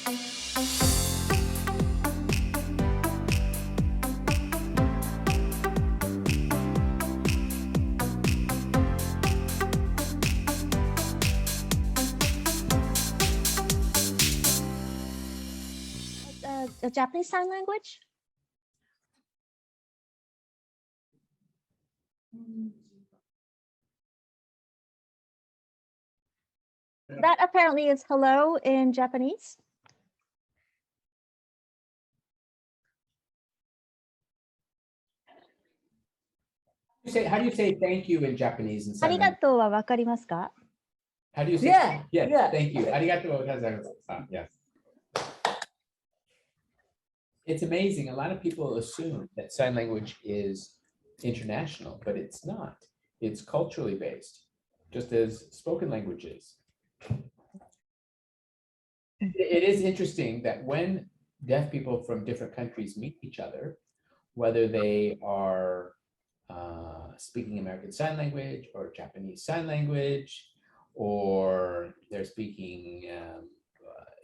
The Japanese sign language? That apparently is hello in Japanese. How do you say thank you in Japanese? And ありがとうはわかりますか? How do you say? Yeah, yes, yeah. thank you. ありがとうございます. Yes. It's amazing. A lot of people assume that sign language is international, but it's not. It's culturally based, just as spoken language is. It is interesting that when deaf people from different countries meet each other, whether they are speaking American Sign Language or Japanese Sign Language, or they're speaking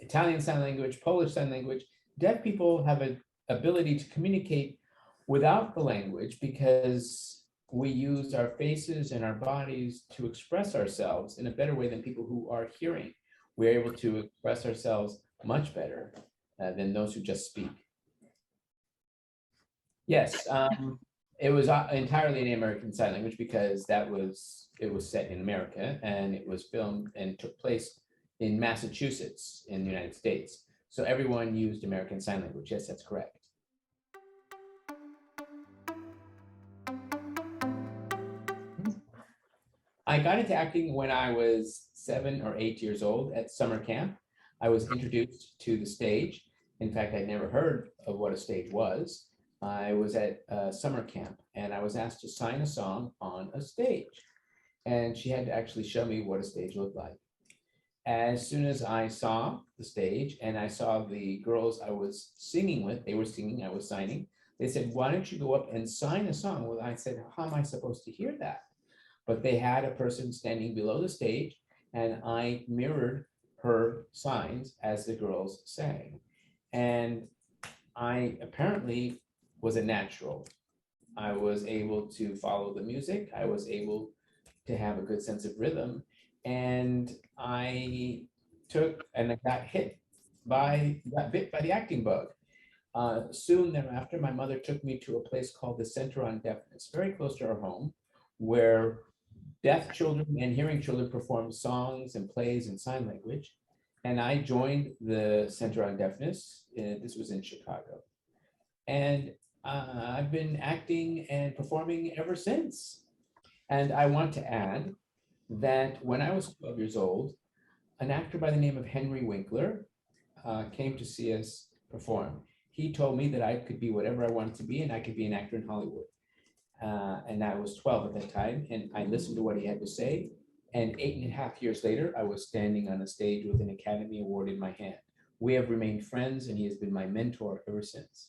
Italian Sign Language, Polish Sign Language, deaf people have an ability to communicate without the language because we use our faces and our bodies to express ourselves in a better way than people who are hearing. We're able to express ourselves much better than those who just speak. Yes, it was entirely in American Sign Language because it was set in America and it was filmed and took place in Massachusetts in the United States. So everyone used American Sign Language. Yes, that's correct. I got into acting when I was 7 or 8 years old at summer camp. I was introduced to the stage. In fact, I'd never heard of what a stage was. I was at summer camp and I was asked to sign a song on a stage. And she had to actually show me what a stage looked like. As soon as I saw the stage and I saw the girls I was singing with, they were singing, I was signing. They said, why don't you go up and sign a song? Well, I said, how am I supposed to hear that? But they had a person standing below the stage and I mirrored her signs as the girls sang. And I apparently was a natural. I was able to follow the music. I was able to have a good sense of rhythm. And I got bit by the acting bug. Soon thereafter, my mother took me to a place called the Center on Deafness, very close to our home, where deaf children and hearing children perform songs and plays in sign language. And I joined the Center on Deafness. This was in Chicago. And I've been acting and performing ever since. And I want to add that when I was 12 years old, an actor by the name of Henry Winkler came to see us perform. He told me that I could be whatever I wanted to be and I could be an actor in Hollywood. And I was 12 at that time, and I listened to what he had to say. And 8.5 years later, I was standing on a stage with an Academy Award in my hand. We have remained friends, and he has been my mentor ever since.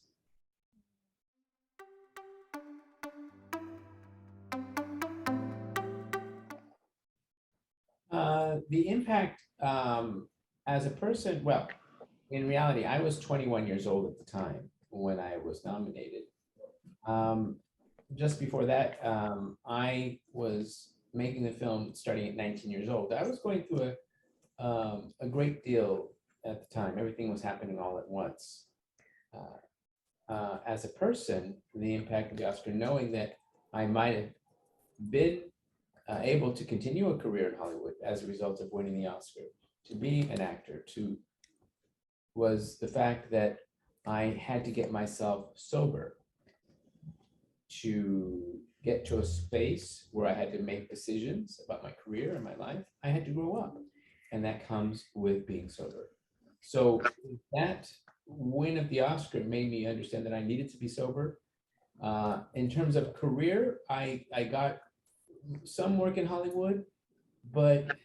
The impact as a person, well, in reality, I was 21 years old at the time when I was nominated. Just before that, I was making the film starting at 19 years old. I was going through a great deal at the time. Everything was happening all at once. As a person, the impact of the Oscar, knowing that I might have been able to continue a career in Hollywood as a result of winning the Oscar, to be an actor, was the fact that I had to get myself sober to get to a space where I had to make decisions about my career and my life. I had to grow up, and that comes with being sober. So that win of the Oscar made me understand that I needed to be sober. In terms of career, I got some work in Hollywood, but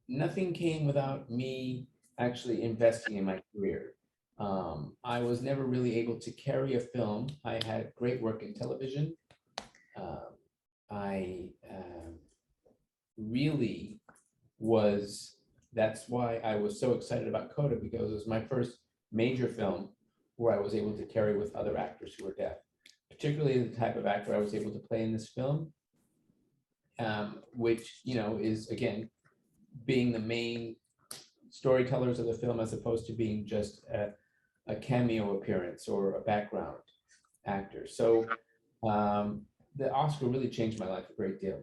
nothing came without me actually investing in my career. I was never really able to carry a film. I had great work in television. I really was, that's why I was so excited about Coda, because it was my first major film where I was able to carry with other actors who were deaf, particularly the type of actor I was able to play in this film, which, you know, is, again, being the main storytellers of the film as opposed to being just a cameo appearance or a background actor. So the Oscar really changed my life a great deal.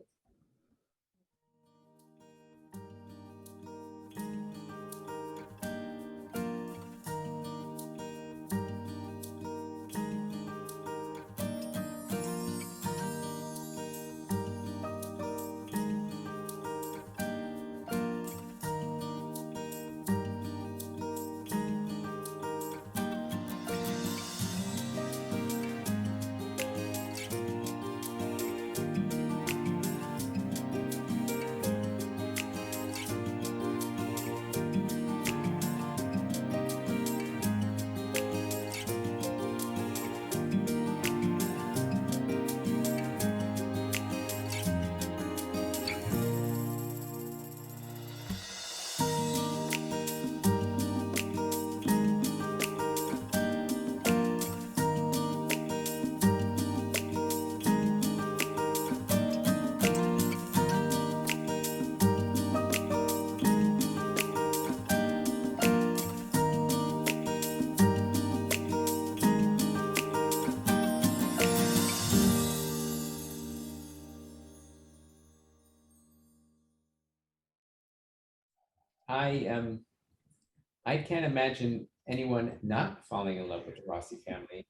I can't imagine anyone not falling in love with the Rossi family.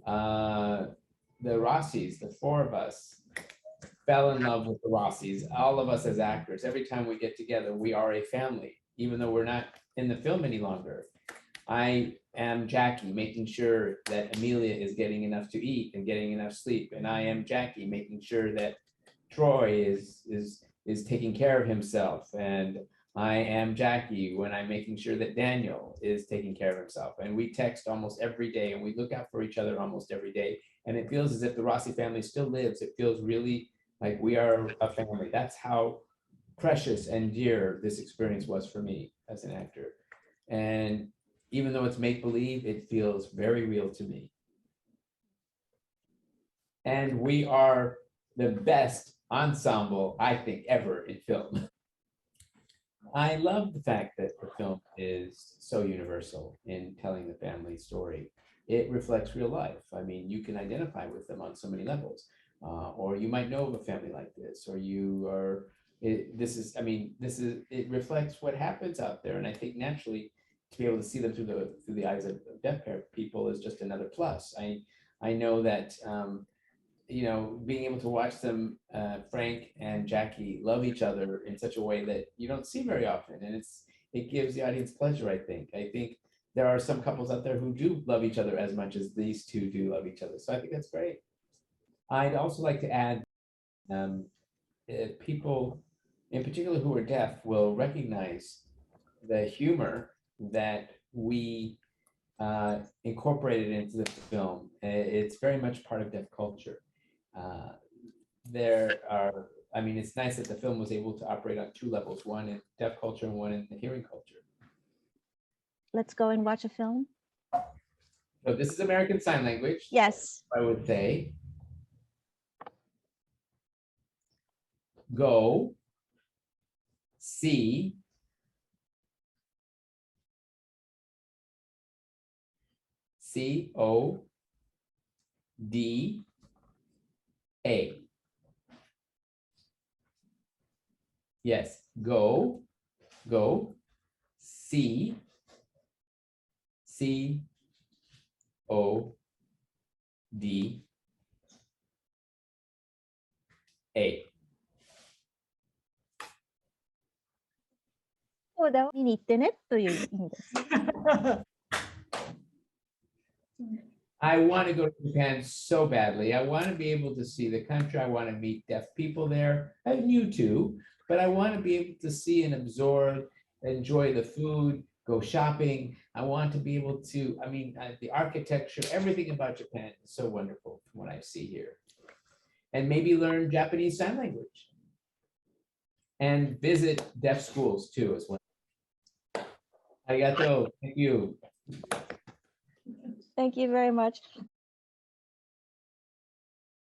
The Rossis, the four of us, fell in love with the Rossis. All of us as actors, every time we get together, we are a family, even though we're not in the film any longer. I am Jackie, making sure that Amelia is getting enough to eat and getting enough sleep. And I am Jackie, making sure that Troy is taking care of himself. And I am Jackie when I'm making sure that Daniel is taking care of himself. And we text almost every day and we look out for each other almost every day. And it feels as if the Rossi family still lives. It feels really like we are a family. That's how precious and dear this experience was for me as an actor. And even though it's make-believe, it feels very real to me. And we are the best ensemble, I think, ever in film. I love the fact that the film is so universal in telling the family story. It reflects real life. I mean, you can identify with them on so many levels, or you might know of a family like this, or you are, it reflects what happens out there. And I think naturally to be able to see them through the eyes of deaf people is just another plus. I know that, you know, being able to watch them, Frank and Jackie, love each other in such a way that you don't see very often. And it gives the audience pleasure, I think. I think there are some couples out there who do love each other as much as these two do love each other. So I think that's great. I'd also like to add, people in particular who are deaf will recognize the humor that we incorporated into the film. It's very much part of deaf culture. It's nice that the film was able to operate on two levels, one in deaf culture and one in the hearing culture. Let's go and watch a film. So this is American Sign Language. Yes. I would say, go, see, C-O-D-A. Yes, go, see, C-O-D-A. そうだ、見に行ってねという意味です。I want to go to Japan so badly. I want to be able to see the country. I want to meet deaf people there, and you too. But I want to be able to see and absorb, enjoy the food, go shopping. I want to be able to, the architecture, everything about Japan is so wonderful from what I see here. And maybe learn Japanese Sign Language. And visit deaf schools too as well. Arigato. Thank you. Thank you very much.